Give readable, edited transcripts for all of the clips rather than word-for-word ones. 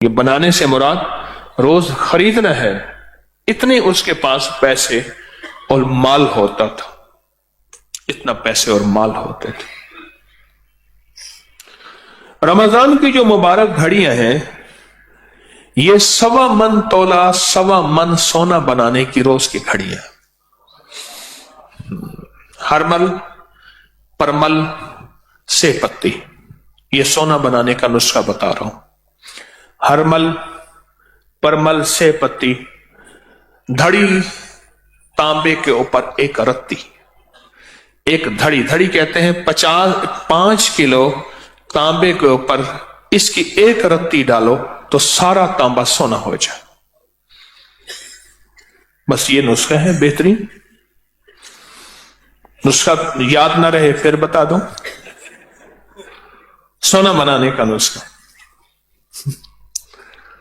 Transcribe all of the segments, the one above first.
یہ بنانے سے مراد روز خریدنا ہے، اتنے اس کے پاس پیسے اور مال ہوتا تھا، اتنا پیسے اور مال ہوتے تھے۔ رمضان کی جو مبارک گھڑیاں ہیں یہ 1.25 من تولا 1.25 من سونا بنانے کی روز کی گھڑیاں، ہرمل پرمل سے پتی، یہ سونا بنانے کا نسخہ بتا رہا ہوں۔ ہرمل پرمل سے پتی، دھڑی تانبے کے اوپر ایک رتی، ایک دھڑی کہتے ہیں 5 کلو تانبے کے اوپر اس کی ایک رتی ڈالو تو سارا تانبا سونا ہو جائے۔ بس یہ نسخہ ہے بہترین۔ نسخہ یاد نہ رہے پھر بتا دوں، سونا بنانے کا نسخہ،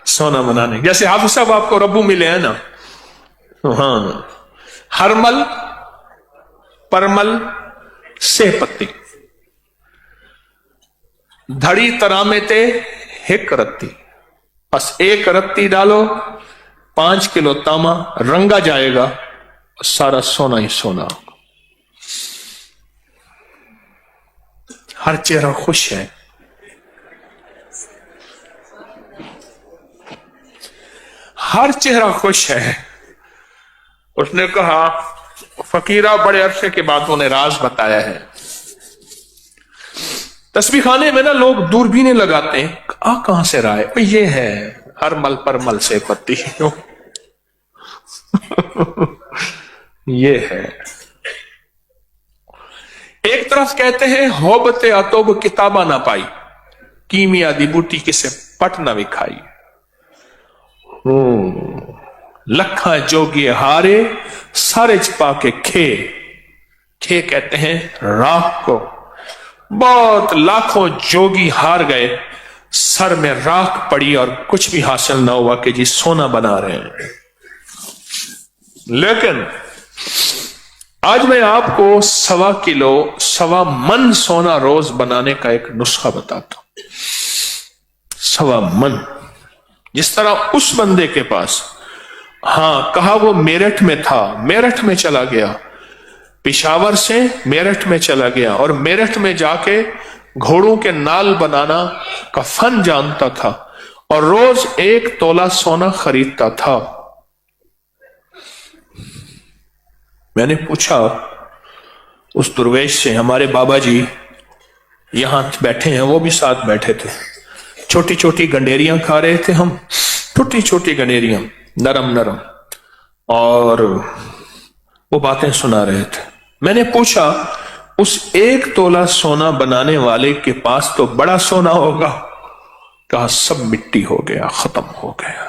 سونا بنانے، جیسے حافظ صاحب آپ کو ربو ملے ہیں نا، ہاں، ہرمل پرمل سے پتی، دھڑی ترامے تے ایک رتی، بس ایک رتی ڈالو، 5 کلو تاما رنگا جائے گا، سارا سونا ہی سونا۔ ہر چہرہ خوش ہے، ہر چہرہ خوش ہے۔ اس نے کہا فقیرہ بڑے عرصے کے بعد انہیں راز بتایا ہے، تسبیح خانے میں نا لوگ دوربینیں لگاتے ہیں، کہاں سے رائے؟ یہ ہے ہرمل پرمل سے پتی، یہ ہے۔ ایک طرف کہتے ہیں ہوبت اتوب کتابہ نہ پائی، کیمیا دی بوٹی کسے پٹ نہ وکھائی، لکھاں جوگی ہارے سارے چپا کے کھے کہتے ہیں راکھ کو، بہت لاکھوں جوگی ہار گئے، سر میں راکھ پڑی اور کچھ بھی حاصل نہ ہوا کہ جی سونا بنا رہے ہیں۔ لیکن آج میں آپ کو 1.25 کلو 1.25 من سونا روز بنانے کا ایک نسخہ بتاتا ہوں۔ 1.25 من، جس طرح اس بندے کے پاس، ہاں کہا وہ میرٹھ میں تھا، میرٹھ میں چلا گیا، پشاور سے میرٹھ میں چلا گیا اور میرٹھ میں جا کے گھوڑوں کے نال بنانا کا فن جانتا تھا اور روز 1 تولا سونا خریدتا تھا۔ میں نے پوچھا اس درویش سے، ہمارے بابا جی یہاں بیٹھے ہیں، وہ بھی ساتھ بیٹھے تھے، چھوٹی چھوٹی گنڈیریاں کھا رہے تھے ہم، چھوٹی چھوٹی گنڈیریاں نرم نرم، اور وہ باتیں سنا رہے تھے۔ میں نے پوچھا اس 1 تولا سونا بنانے والے کے پاس تو بڑا سونا ہوگا، کہا سب مٹی ہو گیا، ختم ہو گیا۔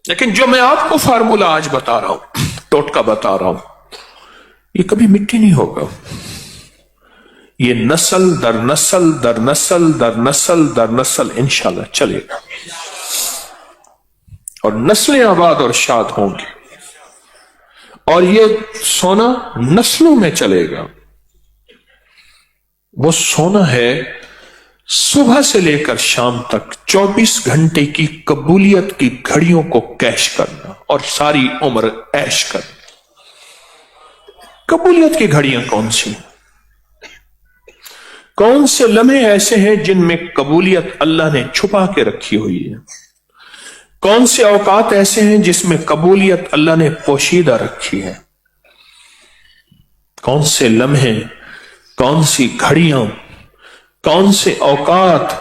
لیکن جو میں آپ کو فارمولا آج بتا رہا ہوں، ٹوٹکا بتا رہا ہوں، یہ کبھی مٹی نہیں ہوگا، یہ نسل در نسل در نسل در نسل در نسل انشاءاللہ چلے گا، اور نسلیں آباد اور شاد ہوں گی، اور یہ سونا نسلوں میں چلے گا۔ وہ سونا ہے صبح سے لے کر شام تک 24 گھنٹے کی قبولیت کی گھڑیوں کو کیش کرنا اور ساری عمر عیش کرنا۔ قبولیت کی گھڑیاں کون سی؟ کون سے لمحے ایسے ہیں جن میں قبولیت اللہ نے چھپا کے رکھی ہوئی ہے؟ کون سے اوقات ایسے ہیں جس میں قبولیت اللہ نے پوشیدہ رکھی ہے؟ کون سے لمحے، کون سی گھڑیاں، کون سے اوقات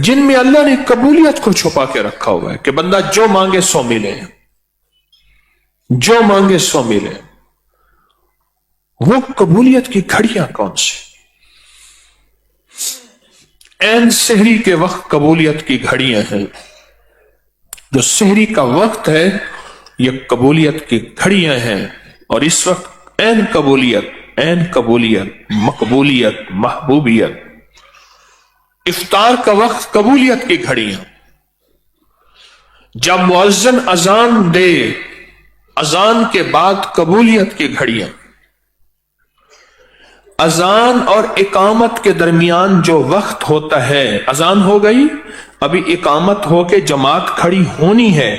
جن میں اللہ نے قبولیت کو چھپا کے رکھا ہوا ہے کہ بندہ جو مانگے سو ملے، جو مانگے سو ملے۔ وہ قبولیت کی گھڑیاں کون سی؟ عین سحری کے وقت قبولیت کی گھڑیاں ہیں، جو سحری کا وقت ہے یہ قبولیت کی گھڑیاں ہیں، اور اس وقت عین قبولیت مقبولیت محبوبیت۔ افطار کا وقت قبولیت کی گھڑیاں، جب مؤذن اذان دے اذان کے بعد قبولیت کی گھڑیاں، अजान और इकामत के दरमियान जो वक्त होता है, अजान हो गई, अभी इकामत हो के जमात खड़ी होनी है,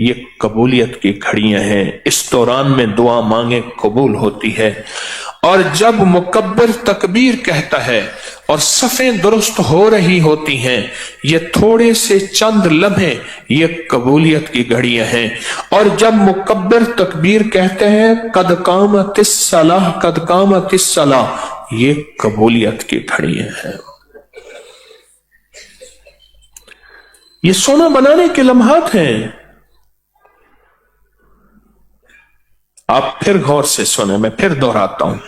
ये कबूलियत की घड़ियां हैं। इस दौरान में दुआ मांगे कबूल होती है। और जब मुकब्बिर तकबीर कहता है और सफ़ें दुरुस्त हो रही होती हैं, ये थोड़े से चंद लम्हे, ये कबूलियत की घड़ियां हैं। और जब मुकब्बिर तकबीर कहते हैं कद कामतिस सलाह, कद कामतिस सलाह, ये कबूलियत की घड़ियां हैं। ये सोना बनाने के लम्हात हैं। आप फिर गौर से सुने, मैं फिर दोहराता हूं।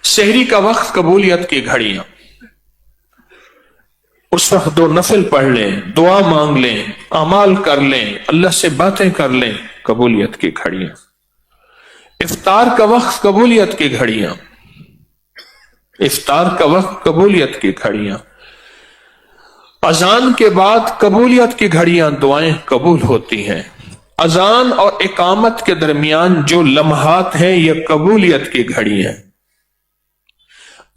सहरी का वक्त कबूलियत की घड़ियां, उस वक्त दो नफिल पढ़ लें, दुआ मांग लें, अमाल कर लें, अल्लाह से बातें कर लें, कबूलियत की घड़ियां। इफ्तार का वक्त कबूलियत की घड़ियां, इफ्तार का वक्त कबूलियत की घड़ियां। अजान के बाद कबूलियत की घड़ियां, दुआएं कबूल होती हैं। अजान और इकामत के दरमियान जो लम्हात हैं, ये कबूलियत की घड़ी हैं।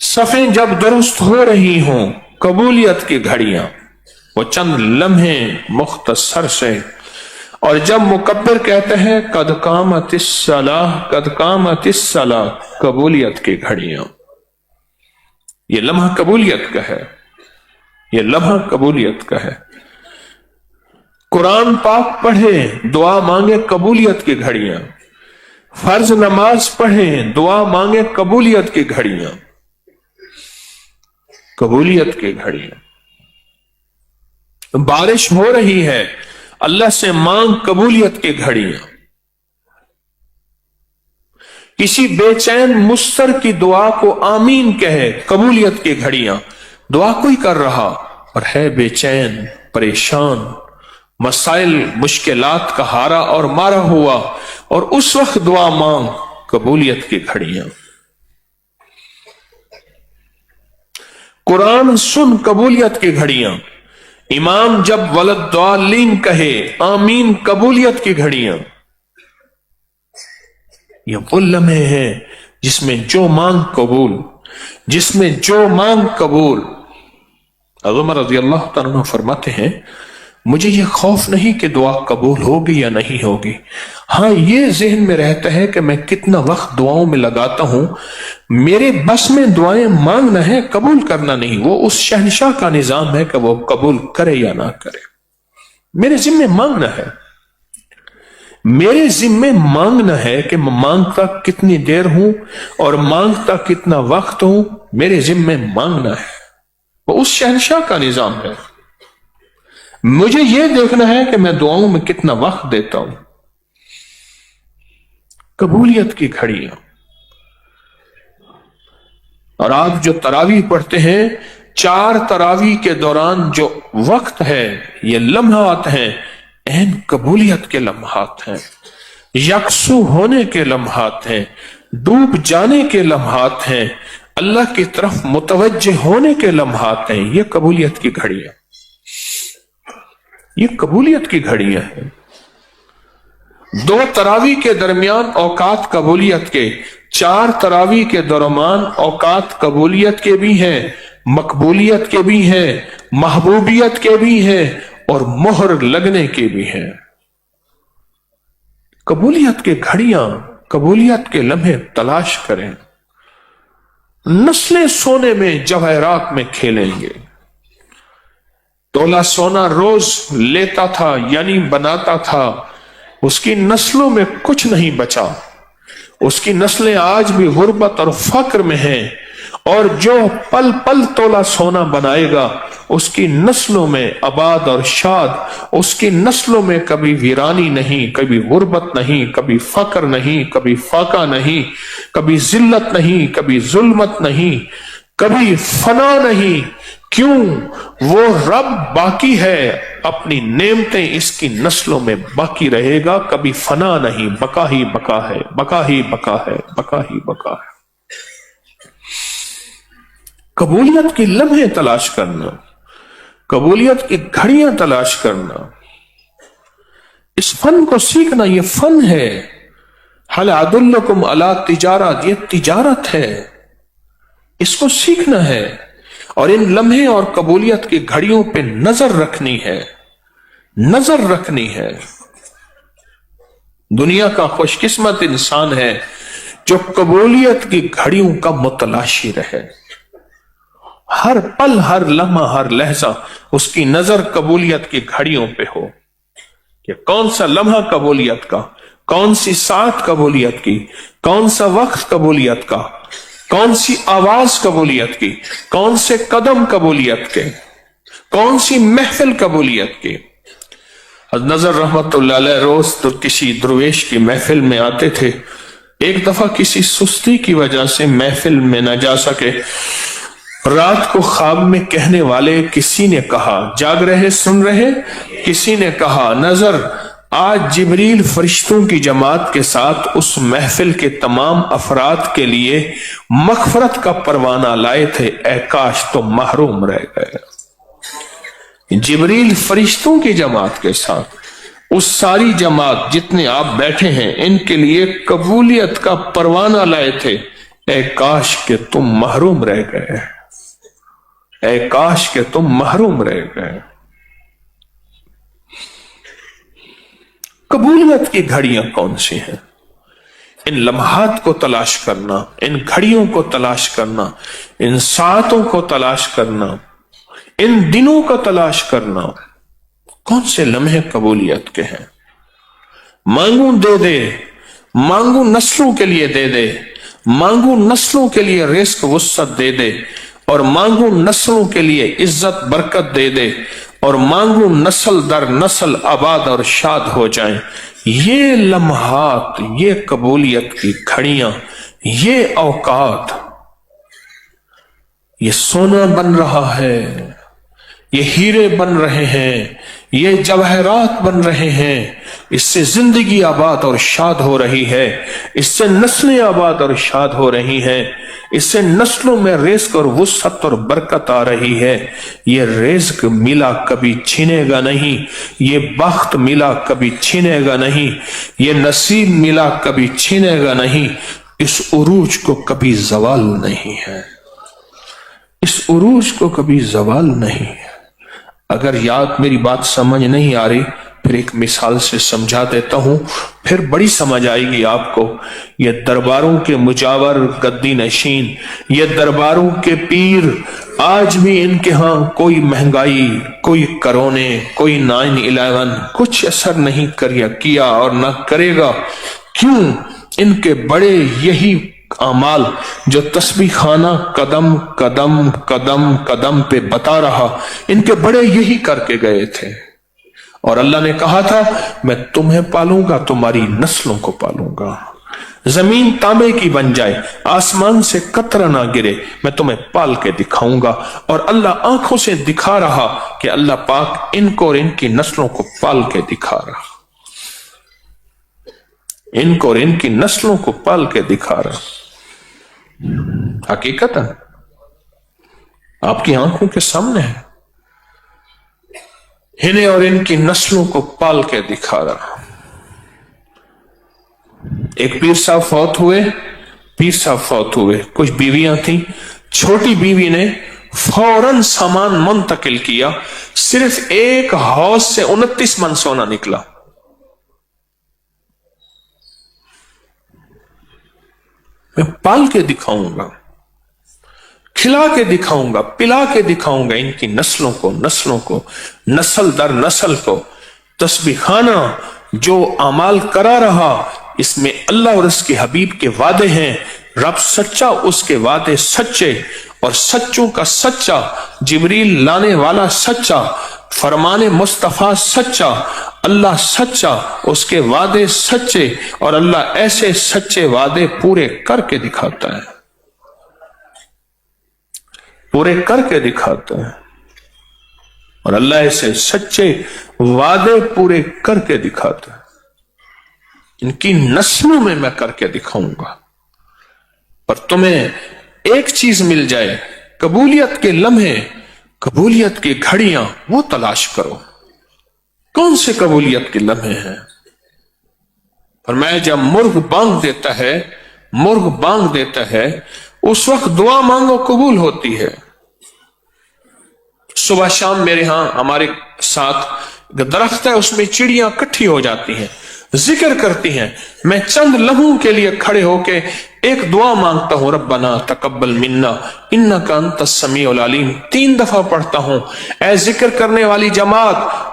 सफ़ें जब दुरुस्त हो रही हों, कबूलियत की घड़ियां, वो चंद लम्हे मुख्तसर से। और जब मुकब्बिर कहते हैं कद कामतिस सलाह, कद कामतिस सलाह, कबूलियत की घड़ियां। ये लम्हा कबूलियत का है, ये लम्हा कबूलियत का है। कुरान पाक पढ़े, दुआ मांगे, कबूलियत की घड़ियां। फर्ज नमाज पढ़े, दुआ मांगे, कबूलियत की घड़ियां, कबूलियत की घड़ियां। बारिश हो रही है, अल्लाह से मांग, कबूलियत की घड़ियां। किसी बेचैन मुस्तर की दुआ को आमीन कहे, कबूलियत की घड़ियां। दुआ कोई कर रहा और है बेचैन, परेशान, मसाइल मुश्किलात का हारा और मारा हुआ, और उस वक्त दुआ मांग, कबूलियत की घड़ियां। कुरान सुन, कबूलियत की घड़ियां। इमाम जब वलद्दालीन कहे, आमीन, कबूलियत की घड़ियां। ये वो लम्हे हैं जिसमें जो मांग कबूल, जिसमें जो मांग कबूल। उमर रज़ी अल्लाह तआला अन्हु फरमाते हैं, मुझे यह खौफ नहीं कि दुआ कबूल होगी या नहीं होगी, हाँ ये ज़हन में रहता है कि मैं कितना वक्त दुआओं में लगाता हूं। मेरे बस में दुआएं मांगना है, कबूल करना नहीं। वो उस शहनशाह का निजाम है कि वो कबूल करे या ना करे। मेरे जिम्मे मांगना है, मेरे जिम्मे मांगना है कि मैं मांगता कितनी देर हूं और मांगता कितना वक्त हूं, मेरे जिम्मे मांगना है। वो उस शहनशाह का निजाम है। मुझे यह देखना है कि मैं दुआओं में कितना वक्त देता हूं। कबूलियत की घड़ियां। और आप जो तरावी पढ़ते हैं, 4 तरावी के दौरान जो वक्त है, ये लम्हात हैं, ऐन कबूलियत के लम्हात हैं, यकसू होने के लम्हात हैं, डूब जाने के लम्हात हैं, अल्लाह की तरफ मुतवज्जे होने के लम्हात हैं। ये कबूलियत की घड़ियां, ये कबूलियत की घड़ियां हैं। 2 तरावी के दरमियान औकात कबूलियत के, 4 तरावी के दरमियान औकात कबूलियत के भी हैं, मकबूलियत के भी हैं, महबूबियत के भी हैं, और मोहर लगने के भी हैं। कबूलियत के घड़ियां, कबूलियत के लम्हे तलाश करें। नस्लें सोने में, जवाहरात में खेलेंगे। तोला सोना रोज लेता था, यानी बनाता था, उसकी नस्लों में कुछ नहीं बचा। उसकी नस्लें आज भी गुर्बत और फक्र में हैं। और जो पल पल तोला सोना बनाएगा, उसकी नस्लों में आबाद और शाद, उसकी नस्लों में कभी वीरानी नहीं, कभी गुर्बत नहीं, कभी फक्र नहीं, कभी फाका नहीं, कभी जिल्लत नहीं, कभी जुल्मत नहीं, कभी फना नहीं। क्यों? वो रब बाकी है, अपनी नेमतें इसकी नस्लों में बाकी रहेगा, कभी फना नहीं, बका ही बका है, बका ही बका है, बका ही बका है। कबूलियत के लम्हे तलाश करना, कबूलियत की घड़ियां तलाश करना, इस फन को सीखना, ये फन है। हल अदुल्लकुम अला तिजारत, ये तिजारत है। इसको सीखना है और इन लम्हे और कबूलियत की घड़ियों पे नजर रखनी है, नजर रखनी है। दुनिया का खुशकिस्मत इंसान है जो कबूलियत की घड़ियों का मुतलाशी रहे। हर पल, हर लम्हा, हर लहजा उसकी नजर कबूलियत की घड़ियों पे हो कि कौन सा लम्हा कबूलियत का, कौन सी साथ कबूलियत की, कौन सा वक्त कबूलियत का, कौन सी आवाज कबूलियत की, कौन से कदम कबूलियत के, कौन सी महफिल कबूलियत की। नजर रहमतुल्लाह अलैह रोज तो किसी दरवेश की महफिल में आते थे। एक दफा किसी सुस्ती की वजह से महफिल में न जा सके। रात को ख्वाब में कहने वाले किसी ने कहा, जाग रहे सुन रहे, किसी ने कहा, नजर आज जिब्रील फरिश्तों की जमात के साथ उस महफिल के तमाम अफराद के लिए मगफरत का परवाना लाए थे, ऐ काश तो महरूम रह गए। जिब्रील फरिश्तों की जमात के साथ उस सारी जमात जितने आप बैठे हैं इनके लिए कबूलियत का परवाना लाए थे, ऐ काश के तुम महरूम रह गए, ऐ काश के तुम महरूम रह गए। कबूलियत की घड़ियां कौन सी हैं? इन लम्हात को तलाश करना, इन घड़ियों को तलाश करना, इन सातों को तलाश करना, इन दिनों का तलाश करना। कौन से लम्हे कबूलियत के हैं? मांगू दे दे, मांगू नस्लों के लिए दे दे, मांगू नस्लों के लिए रिस्क वुसअत दे दे, और मांगू नस्लों के लिए इज्जत बरकत दे दे, और मांगू नस्ल दर नस्ल आबाद और शाद हो जाएं। ये लम्हात, ये कबूलियत की घड़ियां, ये औकात, ये सोना बन रहा है, ये हीरे बन रहे हैं, ये जवाहरात बन रहे हैं। इससे जिंदगी आबाद और शाद हो रही है, इससे नस्लें आबाद और शाद हो रही हैं, इससे नस्लों में रिज़्क और वुसअत और बरकत आ रही है। ये रिज़्क मिला कभी छीनेगा नहीं, ये बख्त मिला कभी छीनेगा नहीं, ये नसीब मिला कभी छीनेगा नहीं। इस उरूज को कभी जवाल नहीं है, इस उरूज को कभी जवाल नहीं है। अगर याद मेरी बात समझ नहीं आ रही, फिर एक मिसाल से समझा देता हूं, फिर बड़ी समझ आएगी आपको। ये दरबारों के मुजावर गद्दी नशीन, ये दरबारों के पीर, आज भी इनके यहां कोई महंगाई, कोई करोने, कोई 9/11 कुछ असर नहीं किया और ना करेगा। क्यों? इनके बड़े यही अमाल जो तस्बीह खाना कदम कदम कदम कदम पे बता रहा, इनके बड़े यही करके गए थे। और अल्लाह ने कहा था, मैं तुम्हें पालूंगा, तुम्हारी नस्लों को पालूंगा। जमीन तांबे की बन जाए, आसमान से कतरा ना गिरे, मैं तुम्हें पाल के दिखाऊंगा। और अल्लाह आंखों से दिखा रहा कि अल्लाह पाक इनको और इनकी नस्लों को पाल के दिखा रहा, इनको और इनकी नस्लों को पाल के दिखा रहा। हकीकतन आपकी आंखों के सामने है, इन्हें और इनकी नस्लों को पाल के दिखा रहा। एक पीर साहब फौत हुए, कुछ बीवियां थी। छोटी बीवी ने फौरन सामान मुंतकिल किया, सिर्फ एक हौज से 29 मन सोना निकला। मैं पाल के दिखाऊंगा, खिला के दिखाऊंगा, पिला के दिखाऊंगा इनकी नस्लों को, नस्ल दर नस्ल को। तस्बीह खाना जो अमाल करा रहा, इसमें अल्लाह और उसके हबीब के वादे हैं। रब सच्चा, उसके वादे सच्चे, और सच्चों का सच्चा, जिब्रील लाने वाला सच्चा, फरमाने मुस्तफा सच्चा, अल्लाह सच्चा, उसके वादे सच्चे, और अल्लाह ऐसे सच्चे वादे पूरे करके दिखाता है, पूरे करके दिखाता है। और अल्लाह ऐसे सच्चे वादे पूरे करके दिखाता है। इनकी नस्लों में मैं करके दिखाऊंगा। पर तुम्हें एक चीज मिल जाए, कबूलियत के लम्हे, कबूलियत की घड़ियां, वो तलाश करो। कौन से कबूलियत के लम्हे हैं? फरमाया जब मुर्ग बांग देता है, उस वक्त दुआ मांगो कबूल होती है। सुबह शाम मेरे यहां हमारे साथ दरख्त है, उसमें चिड़ियां इकट्ठी हो जाती हैं, जिक्र करती हैं। मैं चंद लम्हों के लिए खड़े होके एक दुआ मांगता हूं, रब्बना तकब्बल मिन्ना इन्नका अंतस समीउल अलीम। 3 दफा पढ़ता हूं। ऐ जिक्र करने वाली जमात,